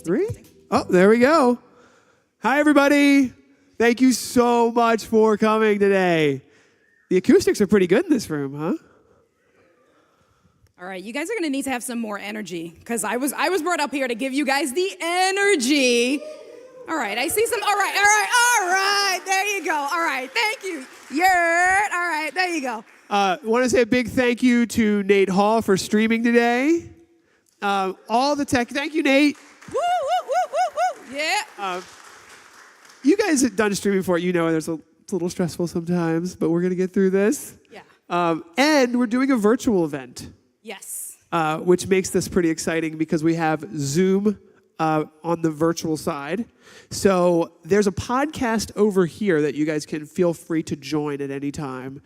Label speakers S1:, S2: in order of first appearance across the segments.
S1: 3. Oh, there we go. Hi, everybody. Thank you so much for coming today. The acoustics are pretty good in this room, huh?
S2: All right, you guys are gonna need to have some more energy because I was brought up here to give you guys the energy. All right, I see some. All right. There you go. All right, thank you. Yeah. All right, there you go.
S1: Want to say a big thank you to Nate Hall for streaming today. All the tech. Thank you, Nate.
S2: Woo, woo, woo, woo, woo. Yeah.
S1: You guys have done streaming before. You know it's a little stressful sometimes, but we're gonna get through this.
S2: Yeah.
S1: And we're doing a virtual event.
S2: Yes.
S1: Which makes this pretty exciting because we have Zoom on the virtual side. So there's a podcast over here that you guys can feel free to join at any time.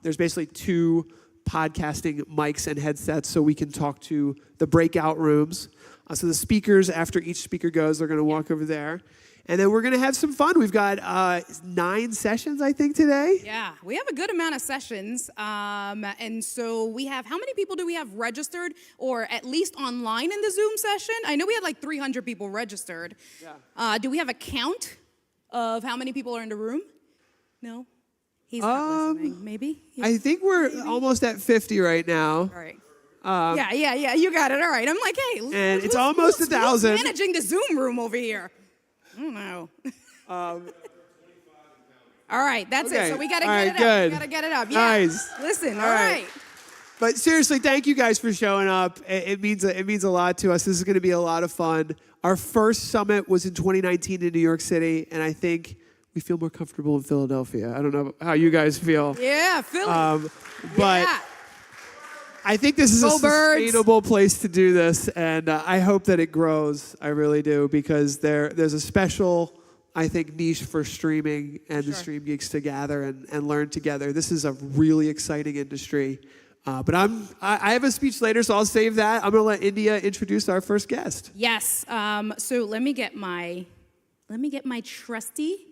S1: There's basically 2 podcasting mics and headsets so we can talk to the breakout rooms. So the speakers, after each speaker goes, they're going to walk over there. And then we're going to have some fun. We've got 9 sessions, I think, today.
S2: Yeah, we have a good amount of sessions. And so we have, how many people do we have registered or at least online in the Zoom session? I know we had like 300 people registered. Yeah. Do we have a count of how many people are in the room? No? He's not listening. Maybe?
S1: I think we're almost at 50 right now.
S2: All right. Yeah, you got it. All right. I'm like, hey.
S1: And it's almost 1,000.
S2: Who's managing the Zoom room over here? I don't know. All right, that's it. So we got to get it up. We got to get it up. Yeah.
S1: Nice.
S2: Listen, all right.
S1: But seriously, thank you guys for showing up. It means a lot to us. This is going to be a lot of fun. Our first summit was in 2019 in New York City, and I think we feel more comfortable in Philadelphia. I don't know how you guys feel.
S2: Yeah, Philly.
S1: But
S2: yeah.
S1: I think this is a
S2: Birds.
S1: sustainable place to do this, and I hope that it grows. I really do, because there's a special, I think, niche for streaming and the StreamGeeks to gather and learn together. This is a really exciting industry. But I have a speech later, so I'll save that. I'm going to let India introduce our first guest.
S2: Yes. So let me get my trusty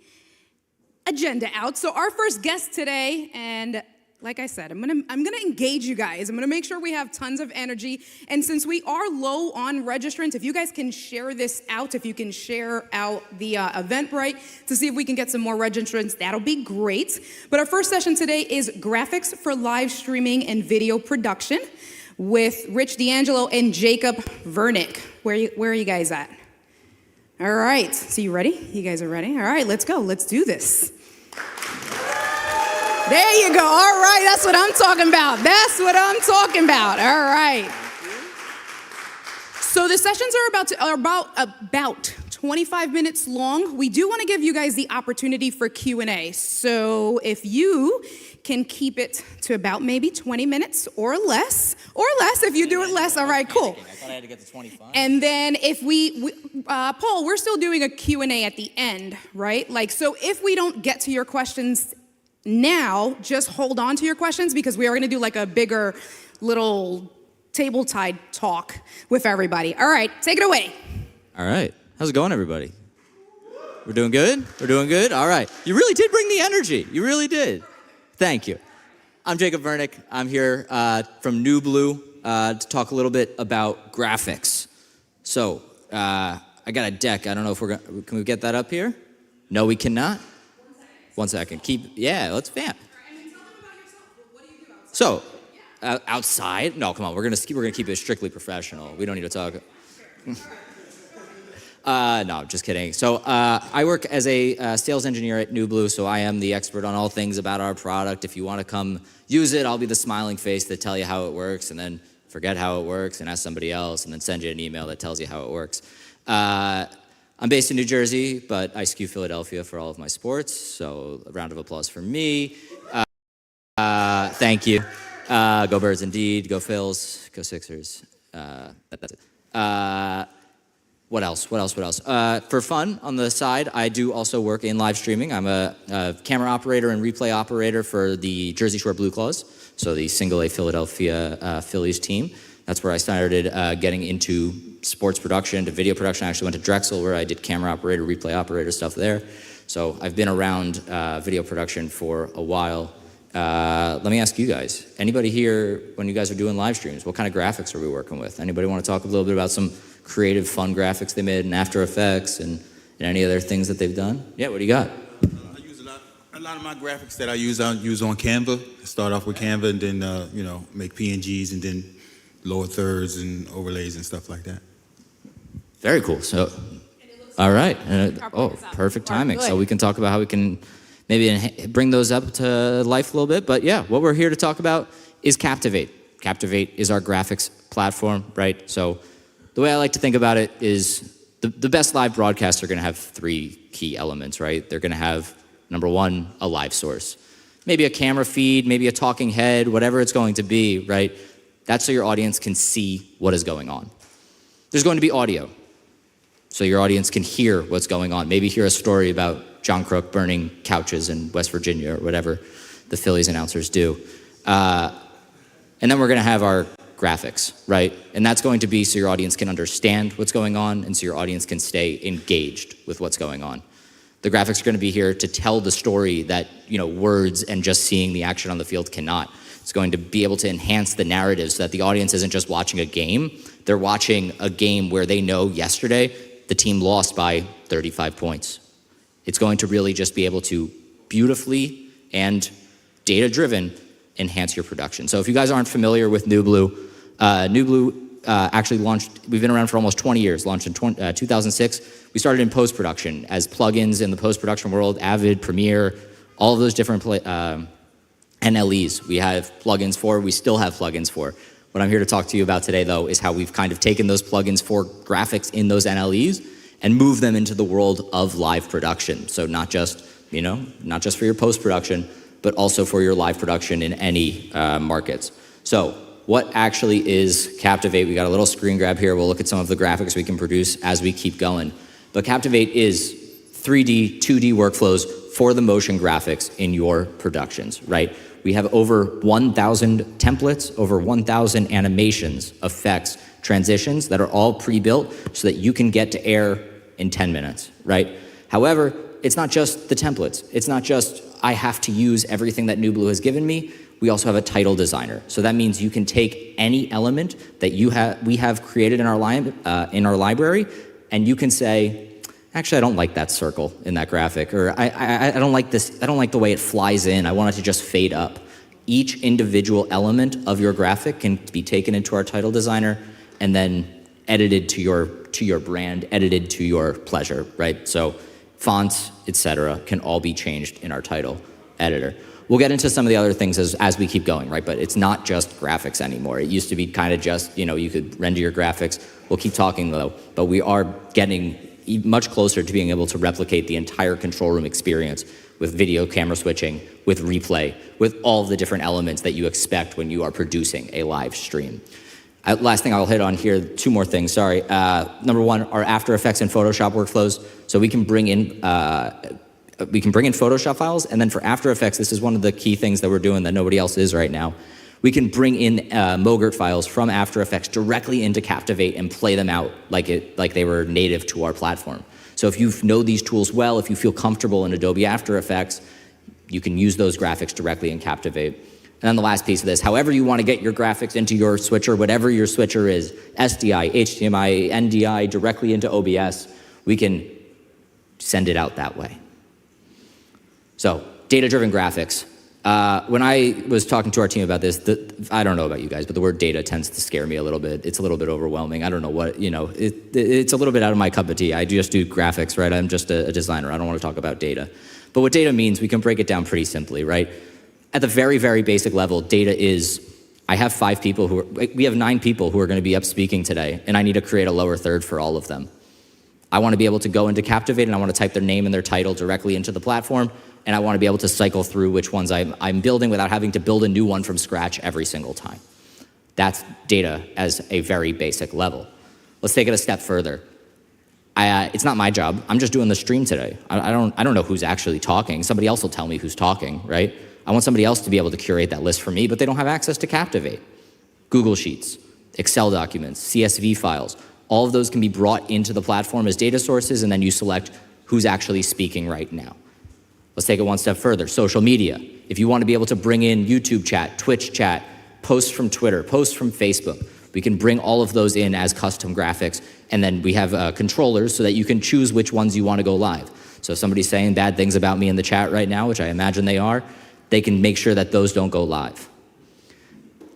S2: agenda out. So our first guest today, and like I said, I'm gonna engage you guys. I'm gonna make sure we have tons of energy. And since we are low on registrants, if you guys can share this out, if you can share out the Eventbrite to see if we can get some more registrants, that'll be great. But our first session today is graphics for live streaming and video production with Rich D'Angelo and Jacob Vernick. Where are you guys at? All right. So you ready? You guys are ready? All right. Let's go. Let's do this. There you go. All right, that's what I'm talking about. That's what I'm talking about. All right. So the sessions are about 25 minutes long. We do want to give you guys the opportunity for Q&A. So if you can keep it to about maybe 20 minutes or less if you do it less. All right, cool.
S3: I thought I had to get to 25.
S2: And then if Paul, we're still doing a Q&A at the end, right? Like, so if we don't get to your questions now, just hold on to your questions because we are going to do like a bigger little table tide talk with everybody. All right, take it away.
S3: All right. How's it going, everybody? We're doing good? We're doing good? All right. You really did bring the energy. You really did. Thank you. I'm Jacob Vernick. I'm here from NewBlue to talk a little bit about graphics. So I got a deck. I don't know if can we get that up here? No, we cannot. 1 second. Let's vamp. So, outside? No, come on. We're gonna keep it strictly professional. We don't need to talk. No, I'm just kidding. So, I work as a sales engineer at NewBlue, so I am the expert on all things about our product. If you want to come use it, I'll be the smiling face that tell you how it works, and then forget how it works and ask somebody else, and then send you an email that tells you how it works. I'm based in New Jersey, but I skew Philadelphia for all of my sports, so a round of applause for me. Thank you. Go Birds indeed, go Phils, go Sixers. That's it. What else? For fun, on the side, I do also work in live streaming. I'm a camera operator and replay operator for the Jersey Shore Blue Claws, so the single A Philadelphia Phillies team. That's where I started getting into sports production, to video production. I actually went to Drexel where I did camera operator, replay operator stuff there. So I've been around video production for a while. Let me ask you guys, anybody here, when you guys are doing live streams, what kind of graphics are we working with? Anybody want to talk a little bit about some creative, fun graphics they made in After Effects and any other things that they've done? Yeah, what do you got?
S4: I use a lot of my graphics that I use on Canva. I start off with Canva and then, make PNGs and then lower thirds and overlays and stuff like that.
S3: Very cool. So, all right. Perfect timing.
S2: Good.
S3: So we can talk about how we can maybe bring those up to life a little bit. But yeah, what we're here to talk about is Captivate. Captivate is our graphics platform, right? So the way I like to think about it is the best live broadcasts are going to have three key elements, right? They're going to have, number one, a live source. Maybe a camera feed, maybe a talking head, whatever it's going to be, right? That's so your audience can see what is going on. There's going to be audio, so your audience can hear what's going on. Maybe hear a story about John Crook burning couches in West Virginia or whatever the Phillies announcers do. And then we're going to have our graphics, right? And that's going to be so your audience can understand what's going on and so your audience can stay engaged with what's going on. The graphics are going to be here to tell the story that, words and just seeing the action on the field cannot. It's going to be able to enhance the narrative so that the audience isn't just watching a game. They're watching a game where they know yesterday the team lost by 35 points. It's going to really just be able to beautifully and data-driven enhance your production. So if you guys aren't familiar with NewBlue, NewBlue actually launched, we've been around for almost 20 years, launched in 2006. We started in post-production as plugins in the post-production world, Avid, Premiere, all of those different NLEs we have plugins for, we still have plugins for. What I'm here to talk to you about today, though, is how we've kind of taken those plugins for graphics in those NLEs and moved them into the world of live production. So not just, not just for your post-production, but also for your live production in any markets. So what actually is Captivate? We got a little screen grab here. We'll look at some of the graphics we can produce as we keep going. But Captivate is 3D, 2D workflows for the motion graphics in your productions, right? We have over 1,000 templates, over 1,000 animations, effects, transitions that are all pre-built so that you can get to air in 10 minutes, right? However, it's not just the templates. It's not just I have to use everything that NewBlue has given me. We also have a title designer. So that means you can take any element that we have created in our library, and you can say, actually, I don't like that circle in that graphic, or I don't like this. I don't like the way it flies in. I want it to just fade up. Each individual element of your graphic can be taken into our title designer and then edited to your brand, edited to your pleasure, right? So fonts, etc., can all be changed in our title editor. We'll get into some of the other things as we keep going, right? But it's not just graphics anymore. It used to be kind of just, you could render your graphics. We'll keep talking though, but we are getting much closer to being able to replicate the entire control room experience with video camera switching, with replay, with all of the different elements that you expect when you are producing a live stream. Last thing I'll hit on here, two more things, sorry. Number one, our After Effects and Photoshop workflows. So we can bring in Photoshop files, and then for After Effects, this is one of the key things that we're doing that nobody else is right now. We can bring in Mogert files from After Effects directly into Captivate and play them out like they were native to our platform. So if you know these tools well, if you feel comfortable in Adobe After Effects, you can use those graphics directly in Captivate. And then the last piece of this, however you want to get your graphics into your switcher, whatever your switcher is, SDI, HDMI, NDI, directly into OBS, we can send it out that way. So, data-driven graphics. When I was talking to our team about this, I don't know about you guys, but the word data tends to scare me a little bit. It's a little bit overwhelming. I don't know what, it's a little bit out of my cup of tea. I just do graphics, right? I'm just a designer. I don't want to talk about data. But what data means, we can break it down pretty simply, right? At the very, very basic level, data is, we have 9 people who are going to be up speaking today, and I need to create a lower third for all of them. I want to be able to go into Captivate, and I want to type their name and their title directly into the platform, and I want to be able to cycle through which ones I'm building without having to build a new one from scratch every single time. That's data as a very basic level. Let's take it a step further. It's not my job. I'm just doing the stream today. I don't know who's actually talking. Somebody else will tell me who's talking, right? I want somebody else to be able to curate that list for me, but they don't have access to Captivate. Google Sheets, Excel documents, CSV files, all of those can be brought into the platform as data sources, and then you select who's actually speaking right now. Let's take it one step further. Social media. If you want to be able to bring in YouTube chat, Twitch chat, posts from Twitter, posts from Facebook, we can bring all of those in as custom graphics And then we have controllers so that you can choose which ones you want to go live. So if somebody's saying bad things about me in the chat right now, which I imagine they are, they can make sure that those don't go live.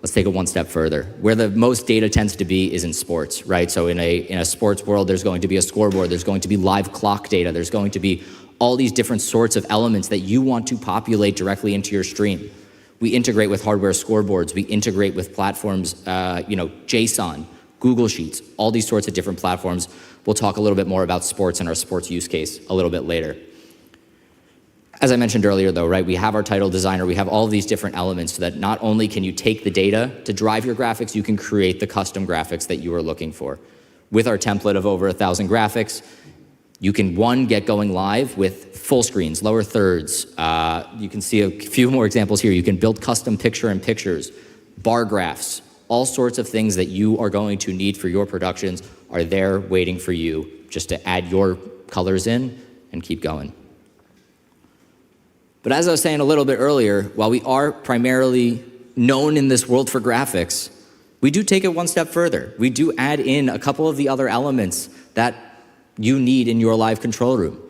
S3: Let's take it one step further. Where the most data tends to be is in sports, right? So in a sports world, there's going to be a scoreboard, there's going to be live clock data, there's going to be all these different sorts of elements that you want to populate directly into your stream. We integrate with hardware scoreboards, we integrate with platforms, JSON, Google Sheets, all these sorts of different platforms. We'll talk a little bit more about sports and our sports use case a little bit later. As I mentioned earlier though, right, we have our title designer, we have all of these different elements so that not only can you take the data to drive your graphics, you can create the custom graphics that you are looking for. With our template of over 1,000 graphics, you can, one, get going live with full screens, lower thirds. You can see a few more examples here. You can build custom picture-in-pictures, bar graphs, all sorts of things that you are going to need for your productions are there waiting for you just to add your colors in and keep going. But as I was saying a little bit earlier, while we are primarily known in this world for graphics, we do take it one step further. We do add in a couple of the other elements that you need in your live control room.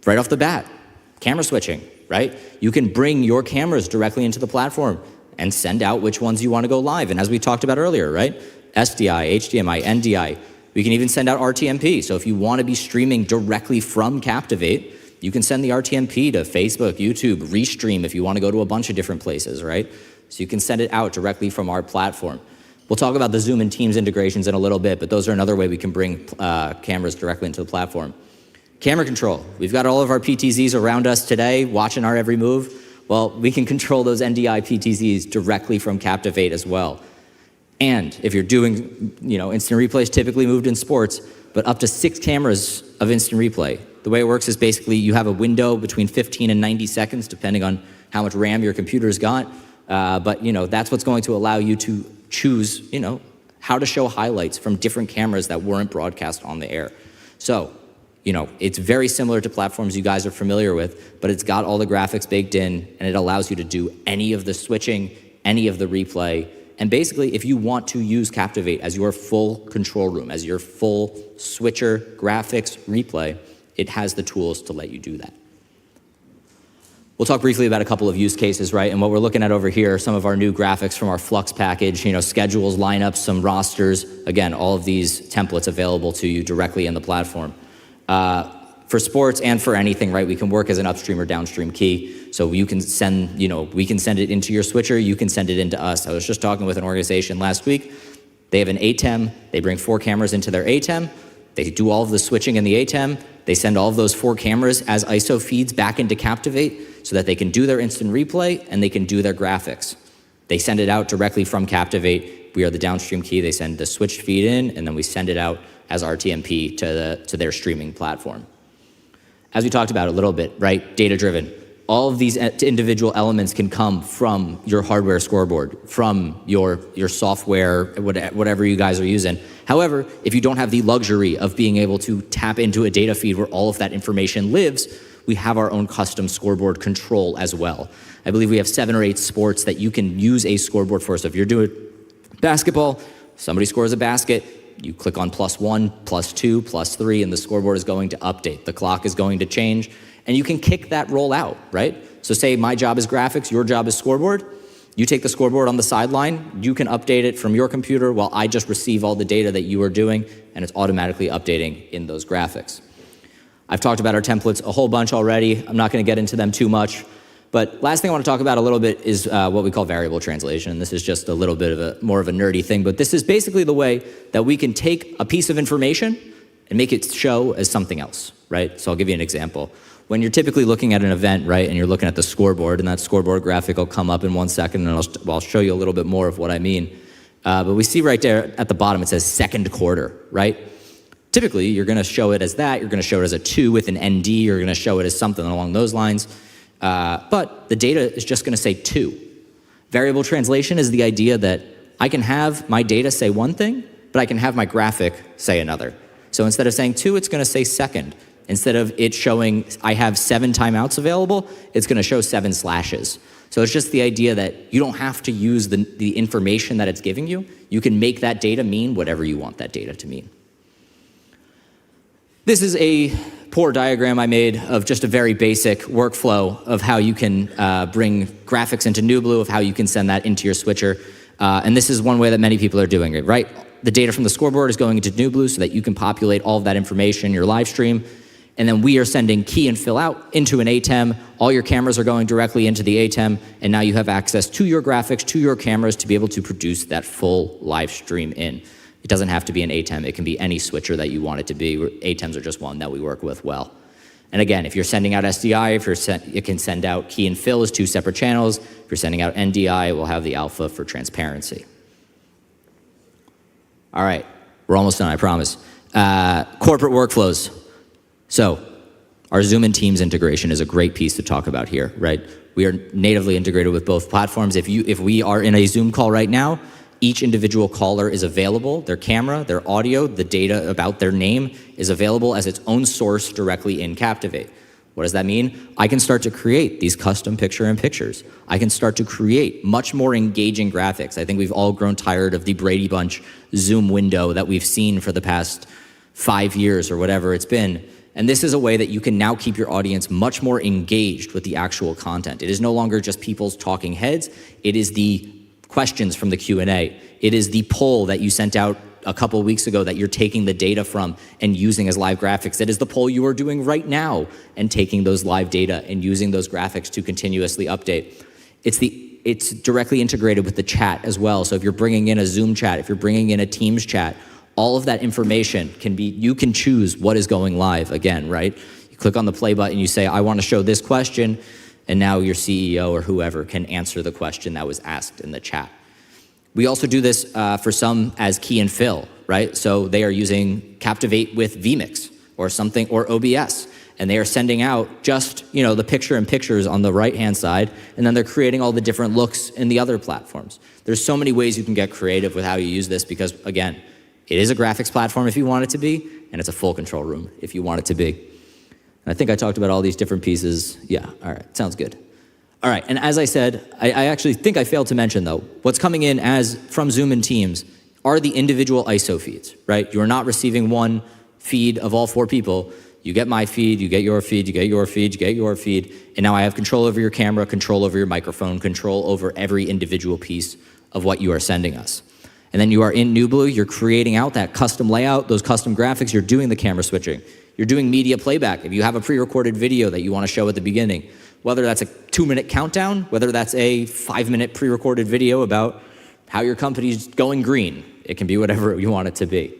S3: Right off the bat, camera switching, right? You can bring your cameras directly into the platform and send out which ones you want to go live. And as we talked about earlier, right? SDI, HDMI, NDI. We can even send out RTMP. So if you want to be streaming directly from Captivate, you can send the RTMP to Facebook, YouTube, Restream if you want to go to a bunch of different places, right? So you can send it out directly from our platform. We'll talk about the Zoom and Teams integrations in a little bit, but those are another way we can bring cameras directly into the platform. Camera control. We've got all of our PTZs around us today, watching our every move. Well, we can control those NDI PTZs directly from Captivate as well. And if you're doing, instant replays typically moved in sports, but up to 6 cameras of instant replay. The way it works is basically you have a window between 15 and 90 seconds, depending on how much RAM your computer's got. But that's what's going to allow you to choose, how to show highlights from different cameras that weren't broadcast on the air. So, it's very similar to platforms you guys are familiar with, but it's got all the graphics baked in, and it allows you to do any of the switching, any of the replay. And basically, if you want to use Captivate as your full control room, as your full switcher, graphics, replay, it has the tools to let you do that. We'll talk briefly about a couple of use cases, right? And what we're looking at over here are some of our new graphics from our Flux package, schedules, lineups, some rosters. Again, all of these templates available to you directly in the platform. For sports and for anything, right? We can work as an upstream or downstream key. So you can send, we can send it into your switcher, you can send it into us. I was just talking with an organization last week. They have an ATEM, they bring 4 cameras into their ATEM, they do all of the switching in the ATEM, they send all of those 4 cameras as ISO feeds back into Captivate so that they can do their instant replay and they can do their graphics. They send it out directly from Captivate. We are the downstream key. They send the switched feed in, and then we send it out as RTMP to their streaming platform. As we talked about a little bit, right, data-driven. All of these individual elements can come from your hardware scoreboard, from your software, whatever you guys are using. However, if you don't have the luxury of being able to tap into a data feed where all of that information lives, we have our own custom scoreboard control as well. I believe we have 7 or 8 sports that you can use a scoreboard for. So if you're doing basketball, somebody scores a basket, you click on +1, +2, +3, and the scoreboard is going to update. The clock is going to change, and you can kick that roll out, right? So say my job is graphics, your job is scoreboard. You take the scoreboard on the sideline, you can update it from your computer while I just receive all the data that you are doing, and it's automatically updating in those graphics. I've talked about our templates a whole bunch already. I'm not gonna get into them too much, but last thing I wanna talk about a little bit is what we call variable translation. This is just a little bit of more of a nerdy thing, but this is basically the way that we can take a piece of information and make it show as something else, right? So I'll give you an example. When you're typically looking at an event, right, and you're looking at the scoreboard, and that scoreboard graphic will come up in 1 second, and I'll show you a little bit more of what I mean. But we see right there at the bottom, it says second quarter, right? Typically, you're gonna show it as that, you're gonna show it as a 2 with an ND, you're gonna show it as something along those lines. But the data is just gonna say 2. Variable translation is the idea that I can have my data say one thing, but I can have my graphic say another. So instead of saying 2, it's gonna say second. Instead of it showing I have 7 timeouts available, it's gonna show 7 slashes. So it's just the idea that you don't have to use the information that it's giving you. You can make that data mean whatever you want that data to mean. This is a poor diagram I made of just a very basic workflow of how you can bring graphics into NewBlue, of how you can send that into your switcher. And this is one way that many people are doing it, right? The data from the scoreboard is going into NewBlue so that you can populate all of that information in your live stream. And then we are sending key and fill out into an ATEM. All your cameras are going directly into the ATEM, and now you have access to your graphics, to your cameras, to be able to produce that full live stream in. It doesn't have to be an ATEM. It can be any switcher that you want it to be. ATEMs are just one that we work with well. And again, if you're sending out SDI, it can send out key and fill as 2 separate channels. If you're sending out NDI, it will have the alpha for transparency. All right, we're almost done, I promise. Corporate workflows. So our Zoom and Teams integration is a great piece to talk about here, right? We are natively integrated with both platforms. If we are in a Zoom call right now, each individual caller is available. Their camera, their audio, the data about their name is available as its own source directly in Captivate. What does that mean? I can start to create these custom picture-in-pictures. I can start to create much more engaging graphics. I think we've all grown tired of the Brady Bunch Zoom window that we've seen for the past 5 years or whatever it's been. And this is a way that you can now keep your audience much more engaged with the actual content. It is no longer just people's talking heads. It is the questions from the Q&A. It is the poll that you sent out a couple of weeks ago that you're taking the data from and using as live graphics. It is the poll you are doing right now and taking those live data and using those graphics to continuously update. It's directly integrated with the chat as well. So if you're bringing in a Zoom chat, if you're bringing in a Teams chat, all of that information you can choose what is going live again, right? You click on the play button, you say, I want to show this question, and now your CEO or whoever can answer the question that was asked in the chat. We also do this for some as key and fill, right? So they are using Captivate with vMix or something, or OBS, and they are sending out just, the picture-in-pictures on the right-hand side, and then they're creating all the different looks in the other platforms. There's so many ways you can get creative with how you use this because, again, it is a graphics platform if you want it to be, and it's a full control room if you want it to be. And I think I talked about all these different pieces. Yeah, all right, sounds good. All right, and as I said, I actually think I failed to mention, though, what's coming in from Zoom and Teams are the individual ISO feeds, right? You're not receiving one feed of all 4 people. You get my feed, you get your feed, you get your feed, you get your feed, and now I have control over your camera, control over your microphone, control over every individual piece of what you are sending us. And then you are in NewBlue, you're creating out that custom layout, those custom graphics, you're doing the camera switching. You're doing media playback. If you have a pre-recorded video that you want to show at the beginning, whether that's a 2-minute countdown, whether that's a 5-minute pre-recorded video about how your company's going green, it can be whatever you want it to be.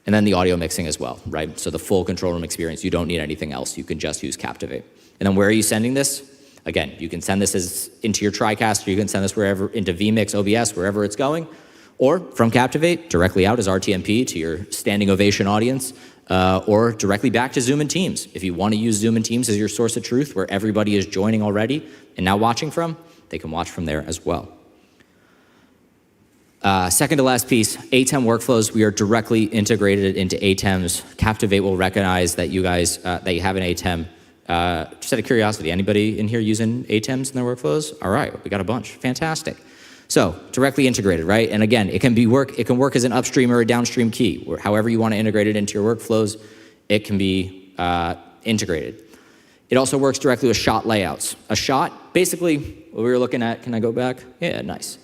S3: And then the audio mixing as well, right? So the full control room experience, you don't need anything else. You can just use Captivate. And then where are you sending this? Again, you can send this into your TriCaster, you can send this wherever, into vMix, OBS, wherever it's going, or from Captivate, directly out as RTMP to your standing ovation audience, or directly back to Zoom and Teams. If you want to use Zoom and Teams as your source of truth, where everybody is joining already and now watching from, they can watch from there as well. Second to last piece, ATEM workflows. We are directly integrated into ATEMs. Captivate will recognize that you guys, that you have an ATEM. Just out of curiosity, anybody in here using ATEMs in their workflows? All right, we got a bunch, fantastic. So directly integrated, right? And again, it can work as an upstream or a downstream key, or however you want to integrate it into your workflows, it can be integrated. It also works directly with shot layouts. A shot, basically, what we were looking at, can I go back? Yeah, nice.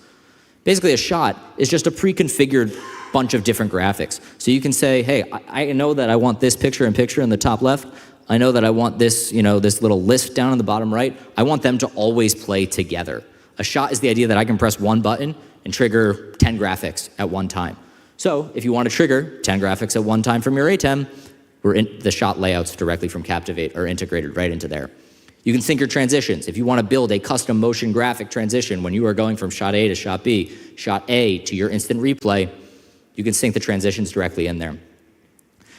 S3: Basically, a shot is just a pre-configured bunch of different graphics. So you can say, hey, I know that I want this picture-in-picture in the top left. I know that I want this, this little list down in the bottom right. I want them to always play together. A shot is the idea that I can press one button and trigger 10 graphics at one time. So if you want to trigger 10 graphics at one time from your ATEM, the shot layouts directly from Captivate are integrated right into there. You can sync your transitions. If you want to build a custom motion graphic transition when you are going from shot A to shot B, shot A to your instant replay, you can sync the transitions directly in there.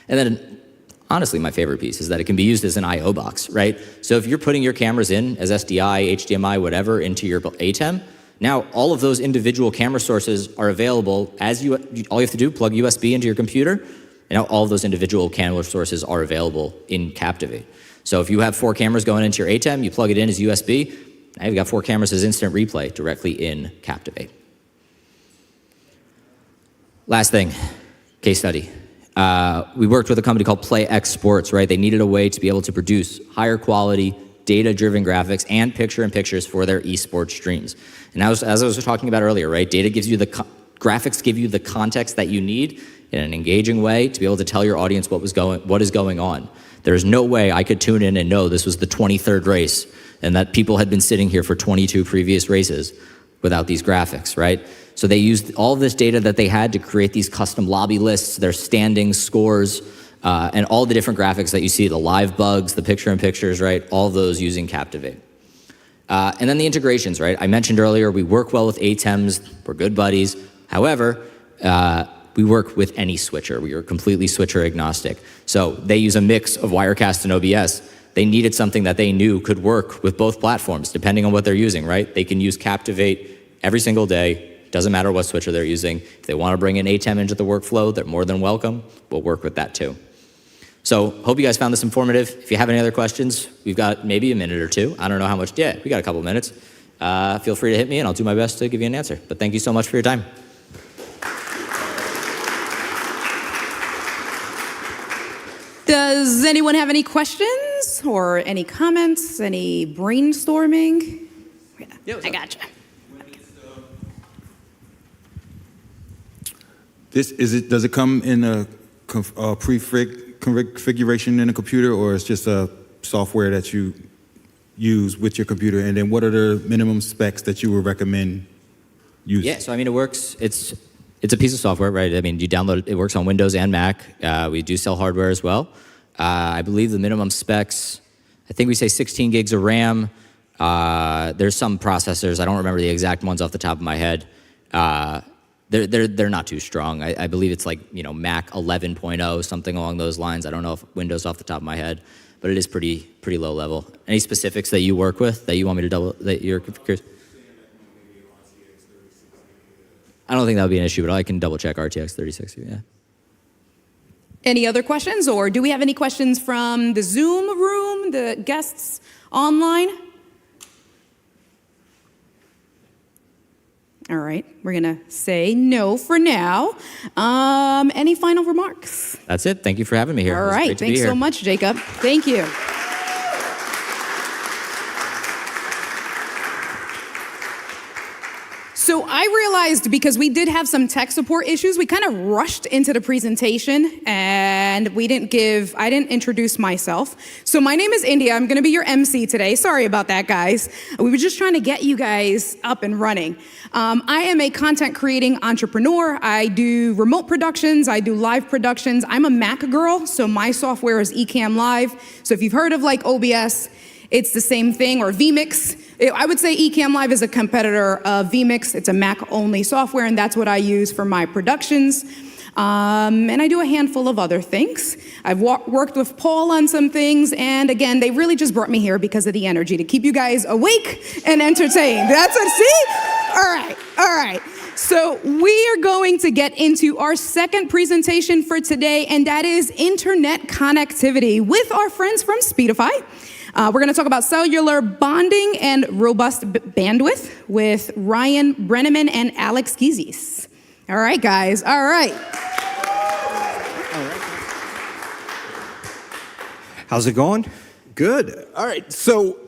S3: And then, honestly, my favorite piece is that it can be used as an I/O box, right? So if you're putting your cameras in as SDI, HDMI, whatever, into your ATEM, now all of those individual camera sources are available all you have to do, plug USB into your computer, and now all of those individual camera sources are available in Captivate. So if you have 4 cameras going into your ATEM, you plug it in as USB, now you've got 4 cameras as instant replay directly in Captivate. Last thing, case study. We worked with a company called PlayX Sports, right? They needed a way to be able to produce higher quality, data-driven graphics and picture-in-pictures for their esports streams. And as I was talking about earlier, right? Data gives you graphics give you the context that you need in an engaging way to be able to tell your audience what is going on. There's no way I could tune in and know this was the 23rd race and that people had been sitting here for 22 previous races without these graphics, right? So they used all of this data that they had to create these custom lobby lists, their standings, scores, and all the different graphics that you see, the live bugs, the picture-in-pictures, right? All those using Captivate. And then the integrations, right? I mentioned earlier, we work well with ATMs, we're good buddies. However, we work with any switcher. We are completely switcher agnostic. So they use a mix of Wirecast and OBS. They needed something that they knew could work with both platforms, depending on what they're using, right? They can use Captivate every single day. Doesn't matter what switcher they're using. If they want to bring an ATM into the workflow, they're more than welcome. We'll work with that too. So hope you guys found this informative. If you have any other questions, we've got maybe a minute or two. I don't know how much. Yeah, we got a couple of minutes. Feel free to hit me and I'll do my best to give you an answer. But thank you so much for your time.
S2: Does anyone have any questions or any comments, any brainstorming? Yeah, I gotcha.
S4: Does it come in a configuration in a computer, or it's just a software that you use with your computer? And then what are the minimum specs that you would recommend using?
S3: Yeah, so I mean, it works. It's a piece of software, right? I mean, you download it. It works on Windows and Mac. We do sell hardware as well. I believe the minimum specs, I think we say 16 gigs of RAM. There's some processors. I don't remember the exact ones off the top of my head. They're not too strong. I believe it's like, you know, Mac 11.0, something along those lines. I don't know if Windows off the top of my head, but it is pretty low level. Any specifics that you work with that you want me to that you're curious? I don't think that would be an issue, but I can double check RTX 3060, yeah.
S2: Any other questions, or do we have any questions from the Zoom room, the guests online? All right, we're gonna say no for now. Any final remarks?
S3: That's it. Thank you for having me here.
S2: All right, thanks so much, Jacob. Thank you. So I realized, because we did have some tech support issues, we kind of rushed into the presentation and I didn't introduce myself. So my name is India. I'm gonna be your MC today. Sorry about that, guys. We were just trying to get you guys up and running. I am a content creating entrepreneur. I do remote productions. I do live productions. I'm a Mac girl, so my software is Ecamm Live. So if you've heard of like OBS, it's the same thing, or vMix. I would say Ecamm Live is a competitor of vMix. It's a Mac-only software, and that's what I use for my productions. And I do a handful of other things. I've worked with Paul on some things, and again, they really just brought me here because of the energy, to keep you guys awake and entertained. That's it, see? All right. So we are going to get into our second presentation for today, and that is internet connectivity with our friends from Speedify. We're going to talk about cellular bonding and robust bandwidth with Ryan Brenneman and Alex Gizis. All right, guys. All right.
S5: How's it going? Good. All right. So